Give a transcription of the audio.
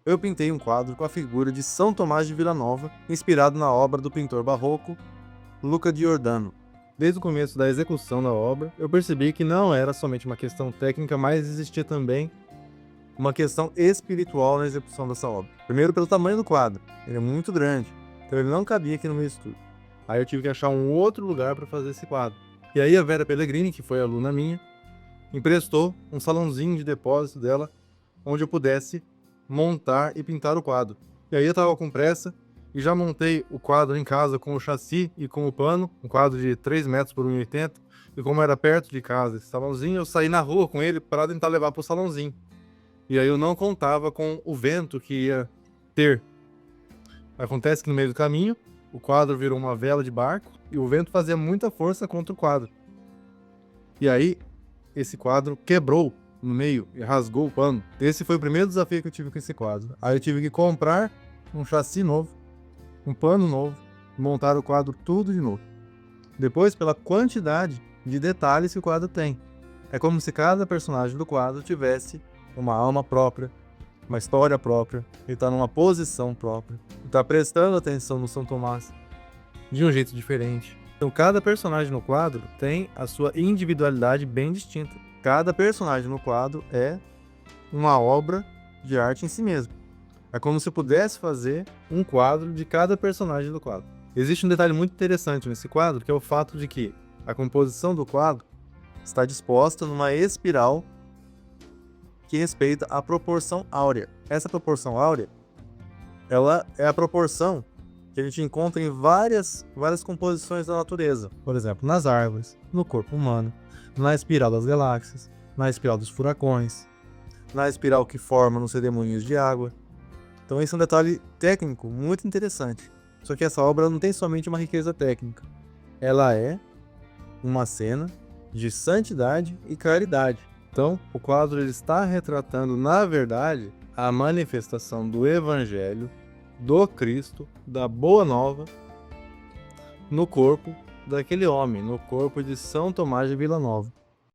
eu pintei um quadro com a figura de São Tomás de Villanova, inspirado na obra do pintor barroco Luca di Giordano. Desde o começo da execução da obra, eu percebi que não era somente uma questão técnica, mas existia também uma questão espiritual na execução dessa obra. Primeiro, pelo tamanho do quadro, ele é muito grande, então ele não cabia aqui no meu estúdio. Aí eu tive que achar um outro lugar para fazer esse quadro. E aí a Vera Pellegrini, que foi aluna minha, emprestou um salãozinho de depósito dela, onde eu pudesse montar e pintar o quadro. E aí eu tava com pressa e já montei o quadro em casa com o chassi e com o pano, um quadro de 3 metros por 1,80, e como era perto de casa esse salãozinho, eu saí na rua com ele para tentar levar pro salãozinho. E aí eu não contava com o vento que ia ter. Acontece que no meio do caminho, o quadro virou uma vela de barco e o vento fazia muita força contra o quadro. E aí, esse quadro quebrou no meio e rasgou o pano. Esse foi o primeiro desafio que eu tive com esse quadro. Aí eu tive que comprar um chassi novo, um pano novo, montar o quadro tudo de novo. Depois, pela quantidade de detalhes que o quadro tem. É como se cada personagem do quadro tivesse uma alma própria, uma história própria, ele está numa posição própria, está prestando atenção no São Tomás de um jeito diferente. Então cada personagem no quadro tem a sua individualidade bem distinta. Cada personagem no quadro é uma obra de arte em si mesmo. É como se eu pudesse fazer um quadro de cada personagem do quadro. Existe um detalhe muito interessante nesse quadro, que é o fato de que a composição do quadro está disposta numa espiral que respeita a proporção áurea. Essa proporção áurea, ela é a proporção que a gente encontra em várias composições da natureza. Por exemplo, nas árvores, no corpo humano, na espiral das galáxias, na espiral dos furacões, na espiral que forma nos redemoinhos de água. Então esse é um detalhe técnico muito interessante. Só que essa obra não tem somente uma riqueza técnica. Ela é uma cena de santidade e caridade. Então, o quadro ele está retratando, na verdade, a manifestação do Evangelho, do Cristo, da Boa Nova, no corpo daquele homem, no corpo de São Tomás de Villanova.